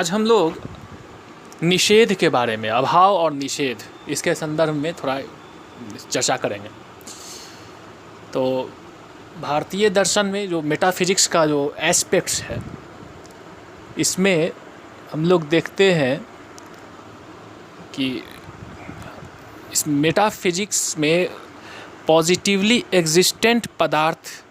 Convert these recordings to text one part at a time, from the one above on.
आज हम लोग निषेध के बारे में, अभाव और निषेध, इसके संदर्भ में थोड़ा चर्चा करेंगे। तो भारतीय दर्शन में जो मेटाफिजिक्स का जो एस्पेक्ट्स है, इसमें हम लोग देखते हैं कि इस मेटाफिजिक्स में पॉजिटिवली एग्जिस्टेंट पदार्थ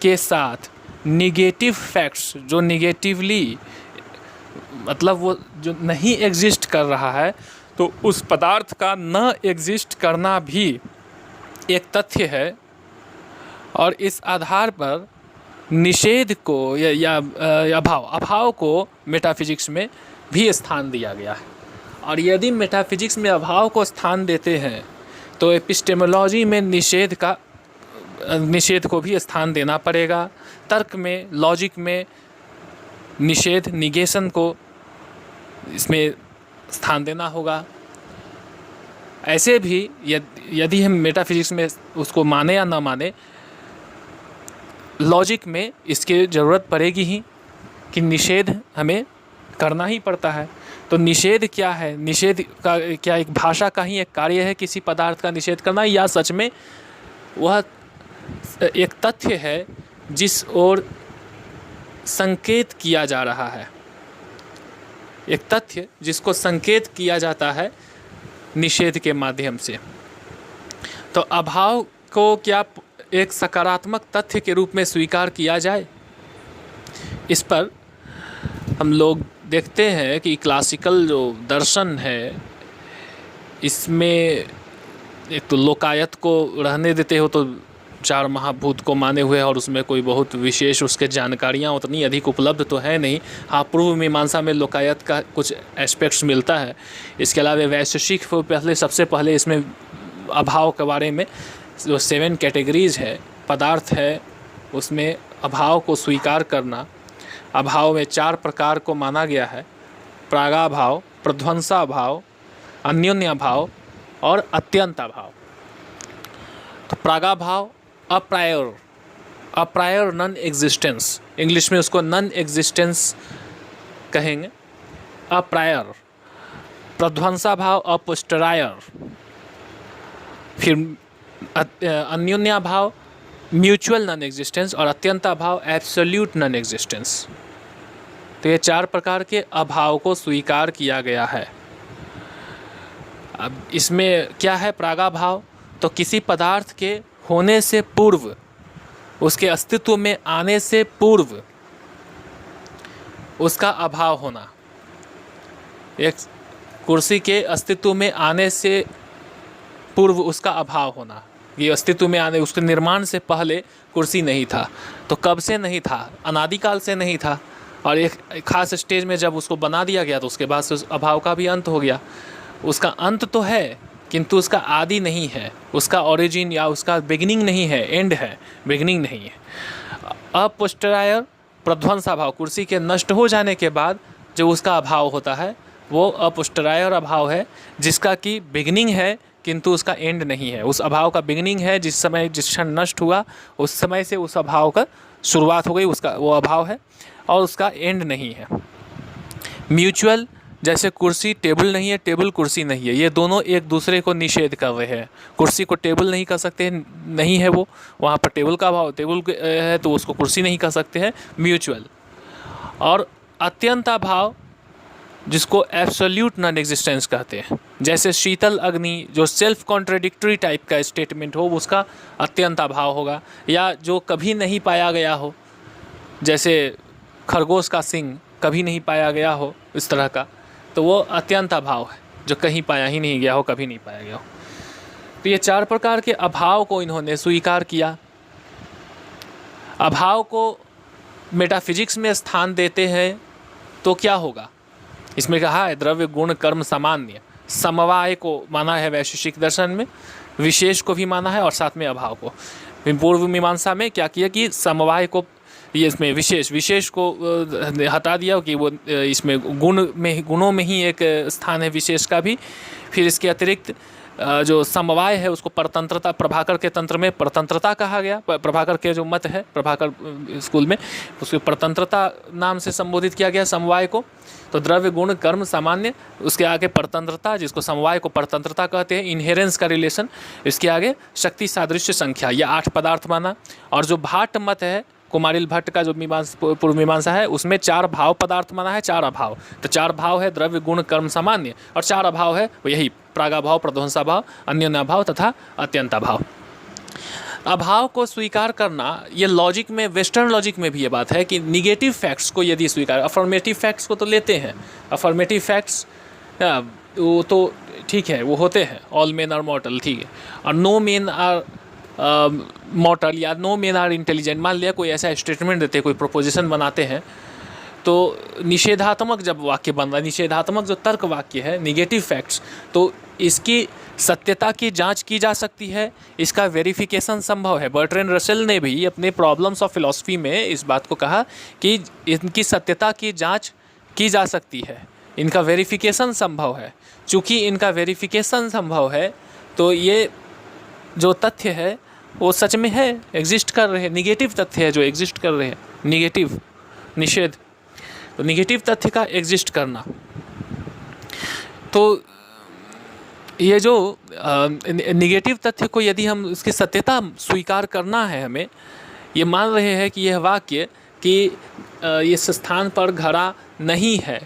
के साथ निगेटिव फैक्ट्स, जो निगेटिवली मतलब वो जो नहीं एग्जिस्ट कर रहा है, तो उस पदार्थ का न एग्जिस्ट करना भी एक तथ्य है। और इस आधार पर निषेध को या अभाव को मेटाफिजिक्स में भी स्थान दिया गया है। और यदि मेटाफिजिक्स में अभाव को स्थान देते हैं तो एपिस्टेमोलॉजी में निषेध को भी स्थान देना पड़ेगा। तर्क में, लॉजिक में निषेध, निगेशन को इसमें स्थान देना होगा। ऐसे भी यदि हम मेटाफिजिक्स में उसको माने या ना माने, लॉजिक में इसकी ज़रूरत पड़ेगी ही कि निषेध हमें करना ही पड़ता है। तो निषेध क्या है? निषेध का क्या एक भाषा का ही एक कार्य है किसी पदार्थ का निषेध करना, या सच में वह एक तथ्य है जिस ओर संकेत किया जा रहा है, एक तथ्य जिसको संकेत किया जाता है निषेध के माध्यम से। तो अभाव को क्या एक सकारात्मक तथ्य के रूप में स्वीकार किया जाए? इस पर हम लोग देखते हैं कि क्लासिकल जो दर्शन है, इसमें एक तो लोकायत को रहने देते हो तो चार महाभूत को माने हुए, और उसमें कोई बहुत विशेष उसके जानकारियाँ उतनी अधिक उपलब्ध तो है नहीं। हाँ, पूर्व मीमांसा में लोकायत का कुछ एस्पेक्ट्स मिलता है। इसके अलावा वैशेषिक सबसे पहले इसमें अभाव के बारे में जो 7 कैटेगरीज है, पदार्थ है, उसमें अभाव को स्वीकार करना। अभाव में 4 प्रकार को माना गया है: प्रागाभाव, प्रध्वंसाभाव, अन्योन्याभाव और अत्यंताभाव। तो प्रागाभाव अप्रायर नॉन एग्जिस्टेंस, इंग्लिश में उसको नॉन एग्जिस्टेंस कहेंगे, अप्रायर। प्रध्वंसाभाव अपोस्टेरायर। फिर अन्योन्याभाव म्यूचुअल नॉन एग्जिस्टेंस, और अत्यंताभाव एब्सोल्यूट नॉन एग्जिस्टेंस। तो ये 4 प्रकार के अभाव को स्वीकार किया गया है। अब इसमें क्या है प्रागाभाव? तो किसी पदार्थ के होने से पूर्व, उसके अस्तित्व में आने से पूर्व उसका अभाव होना। एक कुर्सी के अस्तित्व में आने से पूर्व उसका अभाव होना, ये अस्तित्व में आने, उसके निर्माण से पहले कुर्सी नहीं था। तो कब से नहीं था? अनादिकाल से नहीं था। और एक खास स्टेज में जब उसको बना दिया गया तो उसके बाद से उस अभाव का भी अंत हो गया। उसका अंत तो है किंतु उसका आदि नहीं है, उसका ओरिजिन या उसका बिगिनिंग नहीं है, एंड है, बिगिनिंग नहीं है। अपोस्टेरायर प्रध्वंसाभाव, कुर्सी के नष्ट हो जाने के बाद जो उसका अभाव होता है वो अपोस्टेरायर अभाव है, जिसका कि बिगिनिंग है किंतु उसका एंड नहीं है। उस अभाव का बिगिनिंग है जिस क्षण नष्ट हुआ उस समय से उस अभाव का शुरुआत हो गई, उसका वो अभाव है, और उसका एंड नहीं है। म्यूचुअल, जैसे कुर्सी टेबल नहीं है, टेबल कुर्सी नहीं है, ये दोनों एक दूसरे को निषेध कर रहे हैं। कुर्सी को टेबल नहीं कर सकते, नहीं है वो, वहाँ पर टेबल का अभाव, टेबल है तो उसको कुर्सी नहीं कर सकते हैं, म्यूचुअल। और अत्यंताभाव, जिसको एब्सोल्यूट नॉन एग्जिस्टेंस कहते हैं, जैसे शीतल अग्नि, जो सेल्फ कॉन्ट्राडिक्टरी टाइप का स्टेटमेंट हो, उसका अत्यंताभाव होगा। या जो कभी नहीं पाया गया हो, जैसे खरगोश का सींग कभी नहीं पाया गया हो, इस तरह का, तो वो अत्यंताभाव है, जो कहीं पाया ही नहीं गया हो, कभी नहीं पाया गया हो। तो ये 4 प्रकार के अभाव को इन्होंने स्वीकार किया। अभाव को मेटाफिजिक्स में स्थान देते हैं तो क्या होगा? इसमें कहा है द्रव्य गुण कर्म सामान्य, समवाय को माना है वैशेषिक दर्शन में, विशेष को भी माना है और साथ में अभाव को। पूर्व मीमांसा में क्या किया कि समवाय को, ये इसमें विशेष को हटा दिया कि वो इसमें गुणों में ही एक स्थान है विशेष का भी। फिर इसके अतिरिक्त जो समवाय है उसको परतंत्रता, प्रभाकर के तंत्र में परतंत्रता कहा गया। प्रभाकर के जो मत है, प्रभाकर स्कूल में उसको परतंत्रता नाम से संबोधित किया गया समवाय को। तो द्रव्य गुण कर्म सामान्य, उसके आगे परतंत्रता, जिसको समवाय को परतंत्रता कहते हैं, इनहेरेंस का रिलेशन, इसके आगे शक्ति सादृश्य संख्या, यह 8 पदार्थ माना। और जो भाट मत है, कुमारिल भट्ट का जो पूर्व मीमांसा है, उसमें 4 भाव पदार्थ माना है, 4 अभाव। तो 4 भाव है द्रव्य गुण कर्म सामान्य, और 4 अभाव है यही प्रागाभाव, प्रध्वंसाभाव, अन्योन्याभाव तथा अत्यंताभाव। अभाव को स्वीकार करना, ये लॉजिक में, वेस्टर्न लॉजिक में भी ये बात है कि निगेटिव फैक्ट्स को यदि स्वीकार, अफर्मेटिव फैक्ट्स को तो लेते हैं, अफर्मेटिव फैक्ट्स वो तो ठीक है, वो होते हैं, ऑल मेन आर मॉर्टल, ठीक है, और नो मेन आर मॉर्टल या नो मेन आर इंटेलिजेंट, मान लिया कोई ऐसा स्टेटमेंट देते, कोई प्रोपोजिशन बनाते हैं, तो निषेधात्मक जब वाक्य बन रहा है, निषेधात्मक जो तर्क वाक्य है, निगेटिव फैक्ट्स, तो इसकी सत्यता की जांच की जा सकती है, इसका वेरिफिकेशन संभव है। बर्ट्रैंड रसेल ने भी अपने प्रॉब्लम्स ऑफ फिलॉसफी में इस बात को कहा कि इनकी सत्यता की जांच की जा सकती है, इनका वेरिफिकेशन संभव है। चूँकि इनका वेरिफिकेशन संभव है तो ये जो तथ्य है वो सच में है, एग्जिस्ट कर रहे हैं, निगेटिव तथ्य है जो एग्जिस्ट कर रहे हैं, निगेटिव निषेध, तो निगेटिव तथ्य का एग्जिस्ट करना। तो ये जो निगेटिव तथ्य को यदि हम इसकी सत्यता स्वीकार करना है, हमें ये मान रहे हैं कि यह वाक्य कि इस स्थान पर घड़ा नहीं है,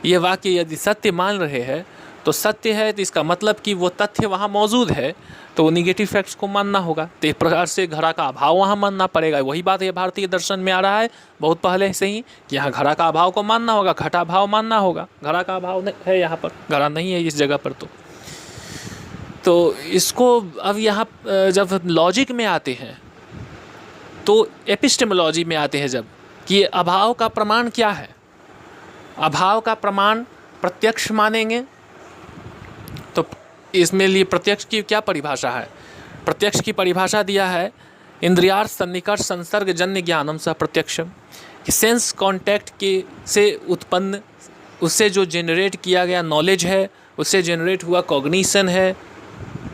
ये वाक्य यदि सत्य मान रहे हैं तो सत्य है, तो इसका मतलब कि वो तथ्य वहाँ मौजूद है, तो वो निगेटिव फैक्ट्स को मानना होगा। तो एक प्रकार से घड़ा का अभाव वहाँ मानना पड़ेगा। वही बात है भारतीय दर्शन में आ रहा है बहुत पहले से ही कि यहाँ घड़ा का अभाव को मानना होगा, घटाभाव मानना होगा। घड़ा का अभाव है यहाँ पर, घड़ा नहीं है इस जगह पर। तो इसको अब यहाँ जब लॉजिक में आते हैं तो एपिस्टेमोलॉजी में आते हैं, जब कि अभाव का प्रमाण क्या है, अभाव का प्रमाण प्रत्यक्ष मानेंगे। तो इसमें लिए प्रत्यक्ष की क्या परिभाषा है? प्रत्यक्ष की परिभाषा दिया है इंद्रियार्थ सन्निकर्ष संसर्ग जन्य ज्ञानम सह प्रत्यक्षम, कि सेंस कॉन्टैक्ट के से उत्पन्न, उससे जो जनरेट किया गया नॉलेज है, उससे जनरेट हुआ कॉग्निशन है,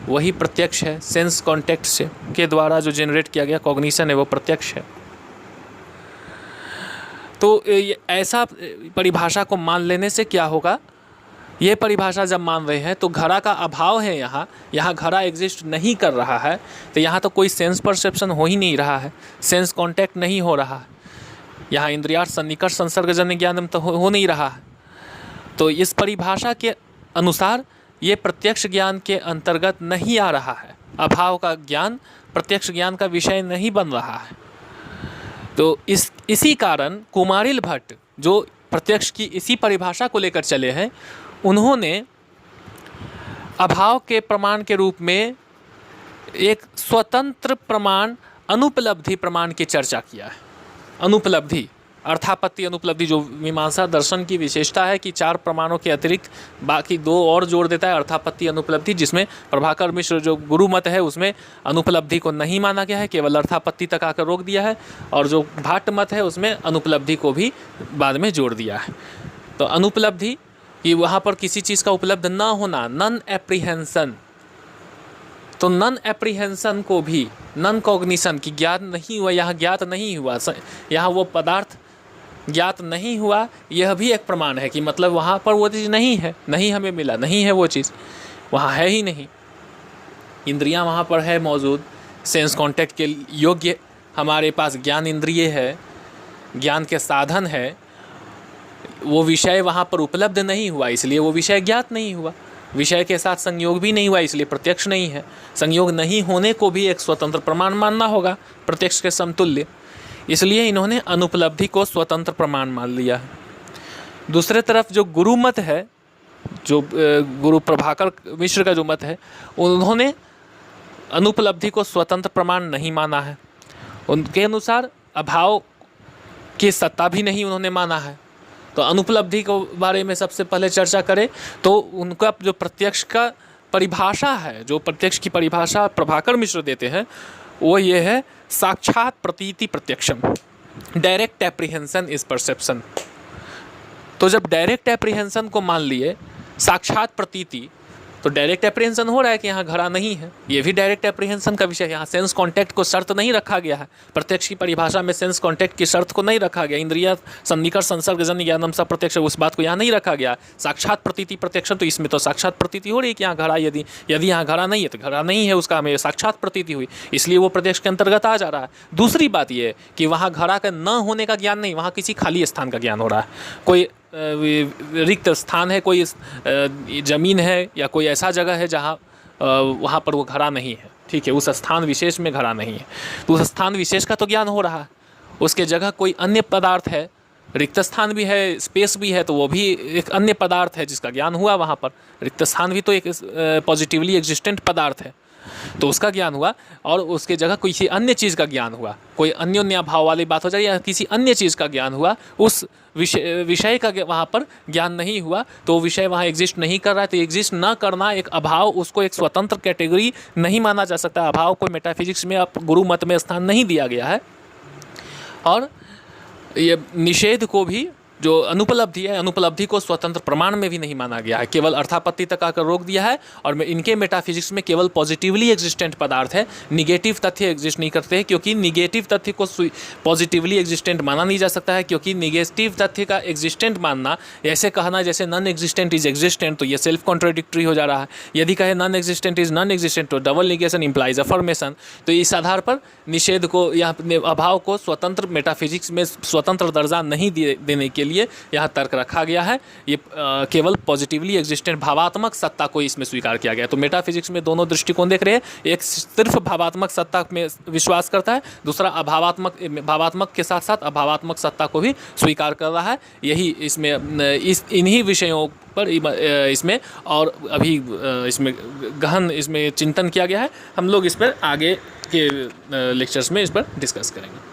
वही प्रत्यक्ष है। सेंस कॉन्टैक्ट से के द्वारा जो जनरेट किया गया कॉग्निशन है वो प्रत्यक्ष है। तो ऐसा परिभाषा को मान लेने से क्या होगा, ये परिभाषा जब मान रहे हैं तो घड़ा का अभाव है, यहाँ घड़ा एग्जिस्ट नहीं कर रहा है, तो यहाँ तो कोई सेंस परसेप्शन हो ही नहीं रहा है, सेंस कॉन्टैक्ट नहीं हो रहा है, यहाँ इंद्रियार्थ सन्निकर्ष संसर्गजन्य ज्ञान तो हो नहीं रहा है। तो इस परिभाषा के अनुसार ये प्रत्यक्ष ज्ञान के अंतर्गत नहीं आ रहा है, अभाव का ज्ञान प्रत्यक्ष ज्ञान का विषय नहीं बन रहा है। तो इसी कारण कुमारिल भट्ट जो प्रत्यक्ष की इसी परिभाषा को लेकर चले हैं, उन्होंने अभाव के प्रमाण के रूप में एक स्वतंत्र प्रमाण अनुपलब्धि प्रमाण की चर्चा किया है। अनुपलब्धि, अर्थापत्ति अनुपलब्धि, जो मीमांसा दर्शन की विशेषता है कि 4 प्रमाणों के अतिरिक्त बाकी 2 और जोड़ देता है, अर्थापत्ति अनुपलब्धि, जिसमें प्रभाकर मिश्र जो गुरु मत है उसमें अनुपलब्धि को नहीं माना गया है, केवल अर्थापत्ति तक आकर रोक दिया है, और जो भाट मत है उसमें अनुपलब्धि को भी बाद में जोड़ दिया है। तो अनुपलब्धि कि वहाँ पर किसी चीज़ का उपलब्ध न होना, नन एप्रीहेंसन, तो नन एप्रीहेंसन को भी, नन कॉग्निशन की ज्ञात नहीं हुआ, यहाँ ज्ञात नहीं हुआ, यहाँ वो पदार्थ ज्ञात नहीं हुआ, यह भी एक प्रमाण है कि मतलब वहाँ पर वो चीज़ नहीं है, नहीं हमें मिला, नहीं है वो चीज़, वहाँ है ही नहीं। इंद्रियाँ वहाँ पर है मौजूद, सेंस कॉन्टैक्ट के योग्य हमारे पास ज्ञान इंद्रिय है, ज्ञान के साधन है, वो विषय वहाँ पर उपलब्ध नहीं हुआ, इसलिए वो विषय ज्ञात नहीं हुआ। विषय के साथ संयोग भी नहीं हुआ, इसलिए प्रत्यक्ष नहीं है। संयोग नहीं होने को भी एक स्वतंत्र प्रमाण मानना होगा, प्रत्यक्ष के समतुल्य, इसलिए इन्होंने अनुपलब्धि को स्वतंत्र प्रमाण मान लिया है। दूसरे तरफ जो गुरु मत है, जो गुरु प्रभाकर मिश्र का जो मत है, उन्होंने अनुपलब्धि को स्वतंत्र प्रमाण नहीं माना है। उनके अनुसार अभाव की सत्ता भी नहीं उन्होंने माना है। तो अनुपलब्धि के बारे में सबसे पहले चर्चा करें तो उनका जो प्रत्यक्ष का परिभाषा है, जो प्रत्यक्ष की परिभाषा प्रभाकर मिश्र देते हैं, वो ये है साक्षात प्रतीति प्रत्यक्षम, डायरेक्ट एप्रीहेंसन इज परसेप्शन। तो जब डायरेक्ट एप्रीहेंसन को मान लिए, साक्षात प्रतीति, तो डायरेक्ट एप्रीहेंशन हो रहा है कि यहाँ घड़ा नहीं है, ये भी डायरेक्ट एप्रीहेंशन का विषय है। यहाँ सेंस कॉन्टैक्ट को शर्त नहीं रखा गया है, प्रत्यक्ष की परिभाषा में सेंस कॉन्टैक्ट की शर्त को नहीं रखा गया। इंद्रिय सन्निकर्ष संसर्गजन्य ज्ञानम सा प्रत्यक्ष, उस बात को यहाँ नहीं रखा गया। साक्षात प्रतीति प्रत्यक्षम, तो इसमें तो साक्षात प्रतीति हो रही है कि यहाँ घड़ा, यदि यहाँ घड़ा नहीं है तो घड़ा नहीं है, उसका हमें साक्षात प्रतीति हुई, इसलिए वो प्रत्यक्ष के अंतर्गत आ जा रहा है। दूसरी बात ये है कि वहाँ घड़ा का न होने का ज्ञान नहीं, वहाँ किसी खाली स्थान का ज्ञान हो रहा है। कोई रिक्त स्थान है, कोई जमीन है या कोई ऐसा जगह है जहाँ वहाँ पर वो घड़ा नहीं है, ठीक है, उस स्थान विशेष में घड़ा नहीं है, तो उस स्थान विशेष का तो ज्ञान हो रहा है। उसके जगह कोई अन्य पदार्थ है, रिक्त स्थान भी है, स्पेस भी है, तो वो भी एक अन्य पदार्थ है जिसका ज्ञान हुआ वहाँ पर। रिक्त स्थान भी तो एक पॉजिटिवली एग्जिस्टेंट पदार्थ है, तो उसका ज्ञान हुआ। और उसके जगह किसी अन्य चीज़ का ज्ञान हुआ, कोई अन्योन्या भाव वाली बात हो जाए, या किसी अन्य चीज़ का ज्ञान हुआ, उस विषय का वहाँ पर ज्ञान नहीं हुआ, तो विषय वहाँ एग्जिस्ट नहीं कर रहा है। तो एग्जिस्ट न करना एक अभाव, उसको एक स्वतंत्र कैटेगरी नहीं माना जा सकता। अभाव को मेटाफिजिक्स में अब गुरु मत में स्थान नहीं दिया गया है। और ये निषेध को भी, जो अनुपलब्धि है, अनुपलब्धि को स्वतंत्र प्रमाण में भी नहीं माना गया है, केवल अर्थापत्ति तक आकर रोक दिया है। और इनके मेटाफिजिक्स में केवल पॉजिटिवली एग्जिस्टेंट पदार्थ है, निगेटिव तथ्य एग्जिस्ट नहीं करते हैं, क्योंकि निगेटिव तथ्य को पॉजिटिवली एग्जिस्टेंट माना नहीं जा सकता है। क्योंकि निगेटिव तथ्य का एग्जिस्टेंट मानना, ऐसे कहना जैसे नॉन एग्जिस्टेंट इज एग्जिस्टेंट, तो ये सेल्फ कॉन्ट्राडिक्टरी हो जा रहा है। यदि कहे non existent is non existent, तो डबल निगेशन इम्प्लाइज अफर्मेशन। तो इस आधार पर निषेध को, यहाँ अभाव को स्वतंत्र मेटाफिजिक्स में स्वतंत्र दर्जा नहीं देने के लिए यहाँ तर्क रखा गया है। ये केवल पॉजिटिवली एग्जिस्टेंट भावात्मक सत्ता को इसमें स्वीकार किया गया है। तो मेटाफिजिक्स में दोनों दृष्टिकोण देख रहे हैं, एक सिर्फ भावात्मक सत्ता में विश्वास करता है, दूसरा भावात्मक के साथ साथ अभावात्मक सत्ता को भी स्वीकार कर रहा है। यही इसमें इन्हीं विषयों पर इसमें और अभी इसमें गहन इसमें चिंतन किया गया है। हम लोग इस पर आगे के लेक्चर्स में इस पर डिस्कस करेंगे।